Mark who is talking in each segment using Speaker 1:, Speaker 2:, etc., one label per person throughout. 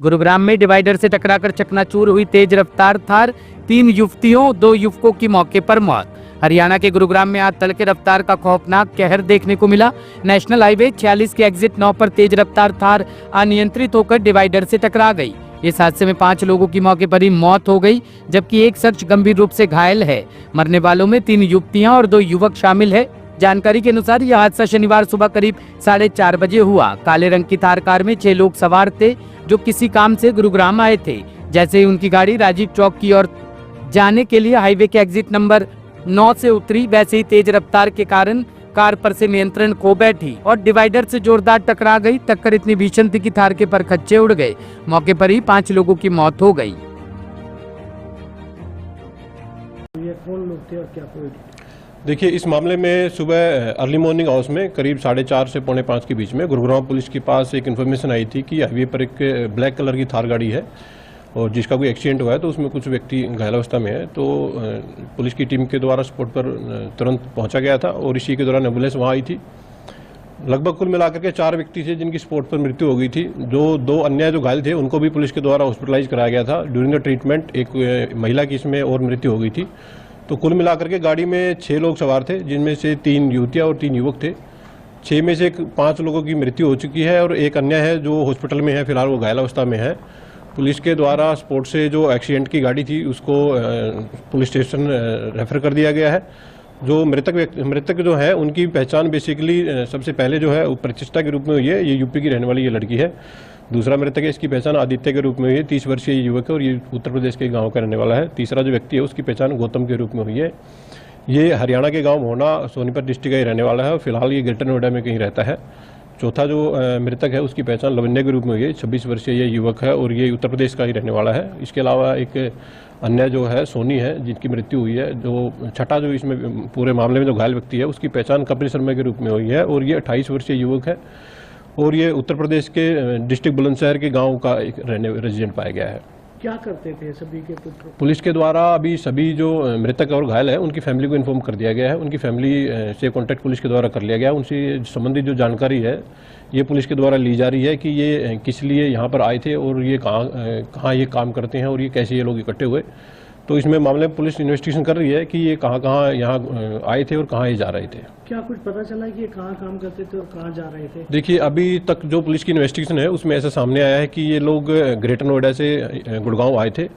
Speaker 1: गुरुग्राम में डिवाइडर से टकराकर चकनाचूर हुई तेज रफ्तार थार, 3 युवतियों 2 युवकों की मौके पर मौत। हरियाणा के गुरुग्राम में आज तड़के रफ्तार का खौफनाक कहर देखने को मिला। नेशनल हाईवे 46 के एग्जिट 9 पर तेज रफ्तार थार अनियंत्रित होकर डिवाइडर से टकरा गई। इस हादसे में 5 लोगों की मौके पर ही मौत हो गई, जबकि एक शख्स गंभीर रूप से घायल है। मरने वालों में 3 युवतियां और 2 युवक शामिल है। जानकारी के अनुसार यह हादसा शनिवार सुबह करीब 4:30 बजे हुआ। काले रंग की थार कार में 6 लोग सवार थे, जो किसी काम से गुरुग्राम आए थे। जैसे ही उनकी गाड़ी राजीव चौक की ओर जाने के लिए हाईवे के एग्जिट नंबर 9 से उतरी, वैसे ही तेज रफ्तार के कारण कार पर से नियंत्रण खो बैठी और डिवाइडर से जोरदार टकरा गई। टक्कर इतनी भीषण थी कि थार के परखच्चे उड़ गए। मौके पर ही 5 लोगों की मौत हो गई।
Speaker 2: ये कौन लोग थे और क्या पूरे?
Speaker 3: देखिए, इस मामले में सुबह अर्ली मॉर्निंग आवर्स में करीब 4:30 से 4:45 के बीच में गुरुग्राम पुलिस के पास एक इन्फॉर्मेशन आई थी कि हाईवे पर एक ब्लैक कलर की थार गाड़ी है और जिसका कोई एक्सीडेंट हुआ है, तो उसमें कुछ व्यक्ति घायल अवस्था में है। तो पुलिस की टीम के द्वारा स्पॉट पर तुरंत पहुंचा गया था और इसी के दौरान एम्बुलेंस वहां आई थी। लगभग कुल मिलाकर के 4 व्यक्ति थे जिनकी स्पॉट पर मृत्यु हो गई थी। जो 2 अन्य जो घायल थे उनको भी पुलिस के द्वारा हॉस्पिटलाइज कराया गया था। ड्यूरिंग द ट्रीटमेंट एक महिला की इसमें और मृत्यु हो गई थी। तो कुल मिलाकर के गाड़ी में 6 लोग सवार थे, जिनमें से 3 युवतियाँ और 3 युवक थे। 6 में से 5 लोगों की मृत्यु हो चुकी है और एक अन्य है जो हॉस्पिटल में है, फिलहाल वो घायल अवस्था में है। पुलिस के द्वारा स्पॉट से जो एक्सीडेंट की गाड़ी थी उसको पुलिस स्टेशन रेफर कर दिया गया है। जो मृतक जो है उनकी पहचान बेसिकली सबसे पहले जो है प्रतिष्ठा के रूप में हुई है। ये यूपी की रहने वाली ये लड़की है। दूसरा मृतक है, इसकी पहचान आदित्य के रूप में हुई है। 30 वर्षीय युवक है और ये उत्तर प्रदेश के गांव का रहने वाला है। तीसरा जो व्यक्ति है उसकी पहचान गौतम के रूप में हुई है। ये हरियाणा के गांव मोहना सोनीपत डिस्ट्रिक्ट का ही रहने वाला है और फिलहाल ये ग्रेटर नोएडा में कहीं रहता है। चौथा जो मृतक है उसकी पहचान लवन्य के रूप में हुई है। 26 वर्षीय ये युवक है और ये उत्तर प्रदेश का ही रहने वाला है। इसके अलावा एक अन्य जो है सोनी है जिनकी मृत्यु हुई है। जो छठा जो इसमें पूरे मामले में जो घायल व्यक्ति है उसकी पहचान कपिल शर्मा के रूप में हुई है और ये 28 वर्षीय युवक है और ये उत्तर प्रदेश के डिस्ट्रिक्ट बुलंदशहर के गांव का एक रेजिडेंट पाया गया है।
Speaker 2: क्या करते थे सभी के पुत्र?
Speaker 3: पुलिस के द्वारा अभी सभी जो मृतक और घायल है उनकी फैमिली को इन्फॉर्म कर दिया गया है। उनकी फैमिली से कांटेक्ट पुलिस के द्वारा कर लिया गया है। उनसे संबंधित जो जानकारी है ये पुलिस के द्वारा ली जा रही है कि ये किस लिए यहाँ पर आए थे और ये कहाँ ये काम करते हैं और ये कैसे ये लोग इकट्ठे हुए। तो इसमें मामले में पुलिस इन्वेस्टिगेशन कर रही है कि ये कहाँ यहाँ आए थे और कहाँ ये जा रहे थे।
Speaker 2: क्या कुछ पता चला कि ये कहाँ काम करते थे और कहाँ जा रहे थे?
Speaker 3: देखिए, अभी तक जो पुलिस की इन्वेस्टिगेशन है उसमें ऐसा सामने आया है कि ये लोग ग्रेटर नोएडा से गुड़गांव आए थे।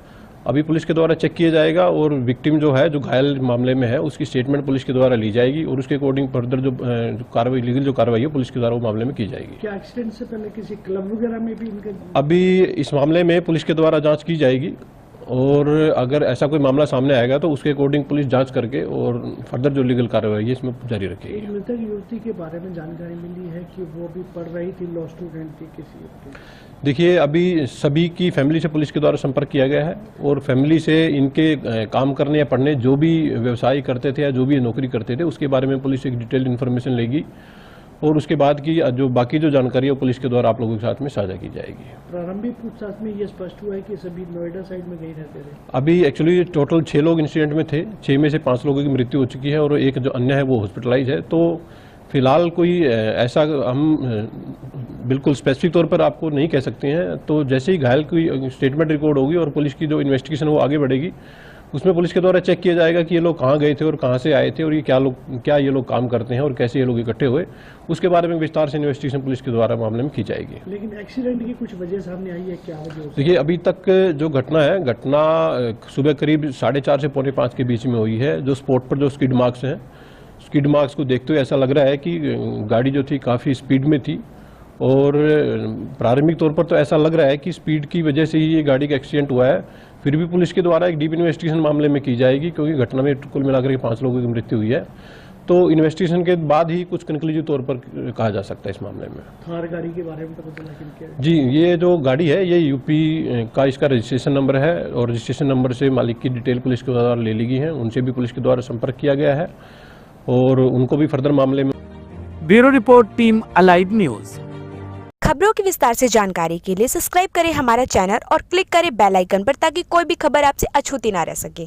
Speaker 3: अभी पुलिस के द्वारा चेक किया जाएगा और विक्टिम जो है जो घायल मामले में है उसकी स्टेटमेंट पुलिस के द्वारा ली जाएगी और उसके अकॉर्डिंग फर्दर जो कार्रवाई लीगल जो कार्रवाई है पुलिस के द्वारा वो मामले में की जाएगी।
Speaker 2: क्या एक्सीडेंट से पहले किसी क्लब वगैरह में भी इनके?
Speaker 3: अभी इस मामले में पुलिस के द्वारा जाँच की जाएगी और अगर ऐसा कोई मामला सामने आएगा तो उसके अकॉर्डिंग पुलिस जांच करके और फर्दर जो लीगल कार्रवाई है इसमें जारी रखेगी।
Speaker 2: एक मृतक युवती के बारे में जानकारी मिली है कि वो भी पढ़ रही थी, लॉ स्टूडेंट थी किसी।
Speaker 3: देखिए, अभी सभी की फैमिली से पुलिस के द्वारा संपर्क किया गया है और फैमिली से इनके काम करने या पढ़ने जो भी व्यवसाय करते थे या जो भी नौकरी करते थे उसके बारे में पुलिस एक डिटेल्ड इन्फॉर्मेशन लेगी और उसके बाद की जो बाकी जो जानकारी है वो पुलिस के द्वारा आप लोगों के साथ में साझा की जाएगी।
Speaker 2: प्रारंभिक पूछताछ में ये स्पष्ट हुआ है कि सभी नोएडा साइड में गए रहते थे।
Speaker 3: अभी एक्चुअली टोटल 6 लोग इंसिडेंट में थे। 6 में से 5 लोगों की मृत्यु हो चुकी है और एक जो अन्य है वो हॉस्पिटलाइज है। तो फिलहाल कोई ऐसा हम बिल्कुल स्पेसिफिक तौर पर आपको नहीं कह सकते हैं। तो जैसे ही घायल की स्टेटमेंट रिकॉर्ड होगी और पुलिस की जो इन्वेस्टिगेशन वो आगे बढ़ेगी उसमें पुलिस के द्वारा चेक किया जाएगा कि ये लोग कहाँ गए थे और कहाँ से आए थे और ये क्या ये लोग काम करते हैं और कैसे ये लोग इकट्ठे हुए। उसके बारे में विस्तार से इन्वेस्टिगेशन पुलिस के द्वारा मामले में की जाएगी।
Speaker 2: लेकिन एक्सीडेंट की कुछ वजह सामने आई है क्या?
Speaker 3: देखिए, अभी तक जो घटना सुबह करीब 4:30 से 4:45 के बीच में हुई है। जो स्पॉट पर जो स्किड मार्क्स हैं, स्किड मार्क्स को देखते हुए ऐसा लग रहा है कि गाड़ी जो थी काफ़ी स्पीड में थी और प्रारंभिक तौर पर तो ऐसा लग रहा है कि स्पीड की वजह से ही ये गाड़ी का एक्सीडेंट हुआ है। फिर भी पुलिस के द्वारा एक डीप इन्वेस्टिगेशन मामले में की जाएगी क्योंकि घटना में कुल मिलाकर के 5 लोगों की मृत्यु हुई है। तो इन्वेस्टिगेशन के बाद ही कुछ कंक्लूसिव तौर पर कहा जा सकता है इस मामले में।
Speaker 2: थार गाड़ी के बारे में पता चला कि
Speaker 3: जी, ये जो गाड़ी है ये यूपी का इसका रजिस्ट्रेशन नंबर है और रजिस्ट्रेशन नंबर से मालिक की डिटेल पुलिस के द्वारा ले ली गई है। उनसे भी पुलिस के द्वारा संपर्क किया गया है और उनको भी फर्दर मामले में।
Speaker 1: Bureau report, team alive news.
Speaker 4: खबरों की विस्तार से जानकारी के लिए सब्सक्राइब करें हमारा चैनल और क्लिक करें बेल आइकन पर ताकि कोई भी खबर आपसे अछूती ना रह सके।